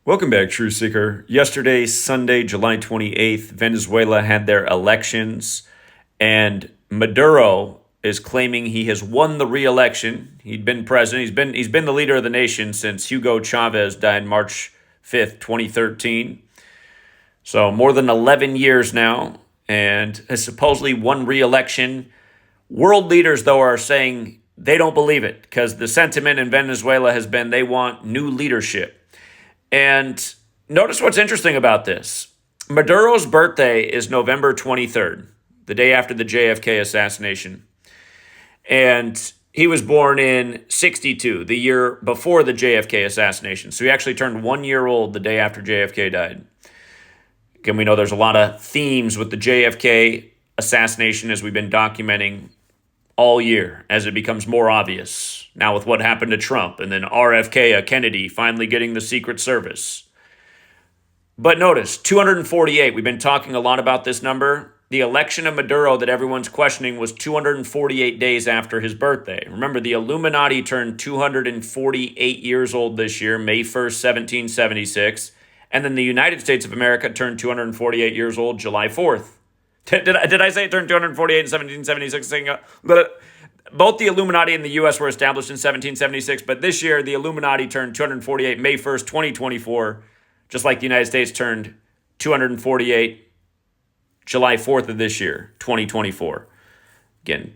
Welcome back, True Seeker. Yesterday, Sunday, July 28th, Venezuela had their elections, and Maduro is claiming he has won the re-election. He'd been president. He's been the leader of the nation since Hugo Chavez died March 5th, 2013. So more than 11 years now, and has supposedly won re-election. World leaders, though, are saying they don't believe it because the sentiment in Venezuela has been they want new leadership. And notice what's interesting about this. Maduro's birthday is November 23rd, the day after the JFK assassination. And he was born in 62, the year before the JFK assassination. So he actually turned 1 year old the day after JFK died. Again, we know there's a lot of themes with the JFK assassination as we've been documenting all year as it becomes more obvious. Now with what happened to Trump and then RFK, Kennedy, finally getting the Secret Service. But notice, 248, we've been talking a lot about this number. The election of Maduro that everyone's questioning was 248 days after his birthday. Remember, the Illuminati turned 248 years old this year, May 1st, 1776. And then the United States of America turned 248 years old, July 4th. Did I say it turned 248 in 1776? Both the Illuminati and the U.S. were established in 1776, but this year the Illuminati turned 248 May 1st, 2024, just like the United States turned 248 July 4th of this year, 2024. Again,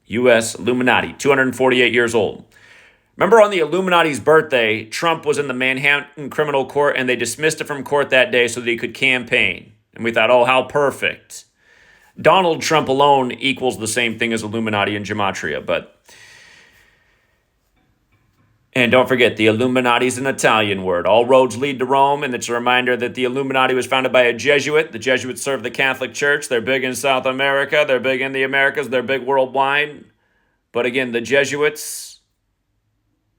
U.S. Illuminati, 248 years old. Remember on the Illuminati's birthday, Trump was in the Manhattan criminal court and they dismissed it from court that day so that he could campaign. And we thought, oh, how perfect. Donald Trump alone equals the same thing as Illuminati and Gematria, and don't forget, the Illuminati is an Italian word. All roads lead to Rome, and it's a reminder that the Illuminati was founded by a Jesuit. The Jesuits serve the Catholic Church. They're big in South America. They're big in the Americas. They're big worldwide. But again, the Jesuits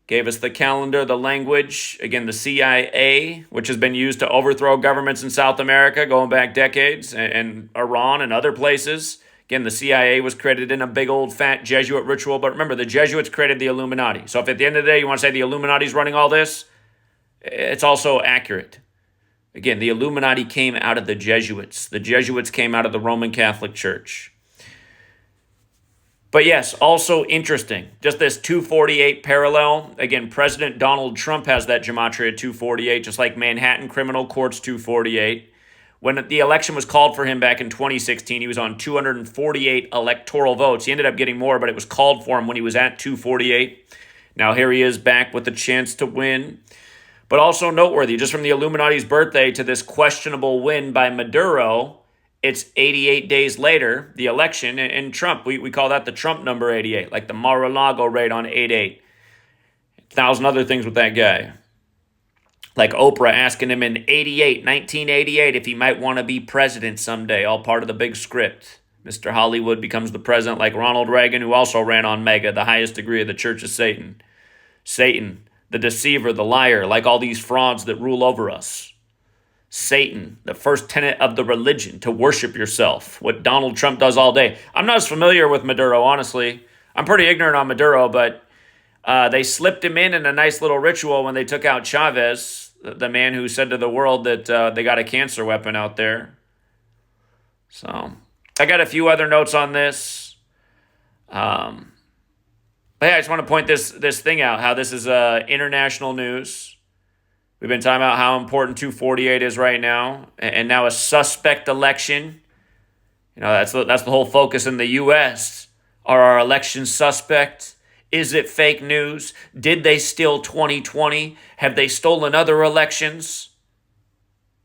gave us the calendar, the language. Again, the CIA, which has been used to overthrow governments in South America going back decades, and Iran and other places. Again, the CIA was created in a big old fat Jesuit ritual. But remember, the Jesuits created the Illuminati. So if at the end of the day you want to say the Illuminati's running all this, it's also accurate. Again, the Illuminati came out of the Jesuits. The Jesuits came out of the Roman Catholic Church. But yes, also interesting, just this 248 parallel. Again, President Donald Trump has that gematria 248, just like Manhattan Criminal Court's 248. When the election was called for him back in 2016, he was on 248 electoral votes. He ended up getting more, but it was called for him when he was at 248. Now here he is back with a chance to win. But also noteworthy, just from the Illuminati's birthday to this questionable win by Maduro, it's 88 days later, the election, and Trump, we call that the Trump number 88, like the Mar-a-Lago rate on 88. 1,000 other things with that guy. Like Oprah asking him in 1988, if he might want to be president someday, all part of the big script. Mr. Hollywood becomes the president like Ronald Reagan, who also ran on MAGA, the highest degree of the Church of Satan. Satan, the deceiver, the liar, like all these frauds that rule over us. Satan, the first tenet of the religion, to worship yourself, what Donald Trump does all day. I'm not as familiar with Maduro, honestly. I'm pretty ignorant on Maduro, but they slipped him in a nice little ritual when they took out Chavez, the man who said to the world that they got a cancer weapon out there. So I got a few other notes on this. But yeah, I just want to point this thing out, how this is international news. We've been talking about how important 248 is right now, and now a suspect election. You know, that's the whole focus in the U.S. Are our elections suspect? Is it fake news? Did they steal 2020? Have they stolen other elections?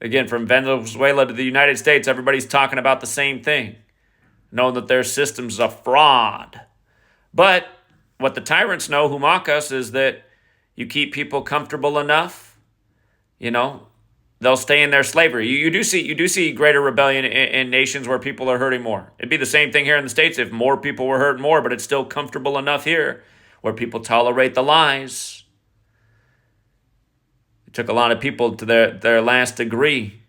Again, from Venezuela to the United States, everybody's talking about the same thing, knowing that their system's a fraud. But what the tyrants know who mock us is that you keep people comfortable enough, you know, they'll stay in their slavery. You do see greater rebellion in nations where people are hurting more. It'd be the same thing here in the States if more people were hurt more, but it's still comfortable enough here where people tolerate the lies. It took a lot of people to their last degree.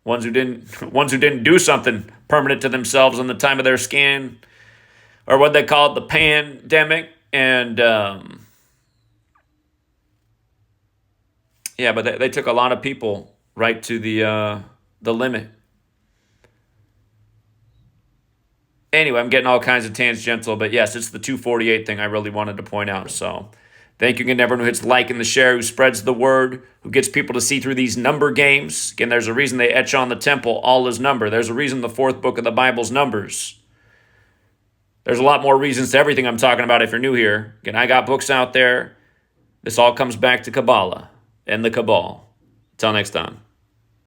Ones who didn't do something permanent to themselves in the time of their scan, or what they call it, the pandemic. And Yeah, but they took a lot of people right to the limit. Anyway, I'm getting all kinds of tangential, but yes, it's the 248 thing I really wanted to point out. So thank you again to everyone who hits like and the share, who spreads the word, who gets people to see through these number games. Again, there's a reason they etch on the temple all is number. There's a reason the fourth book of the Bible's Numbers. There's a lot more reasons to everything I'm talking about if you're new here. Again, I got books out there. This all comes back to Kabbalah and the Cabal. Until next time.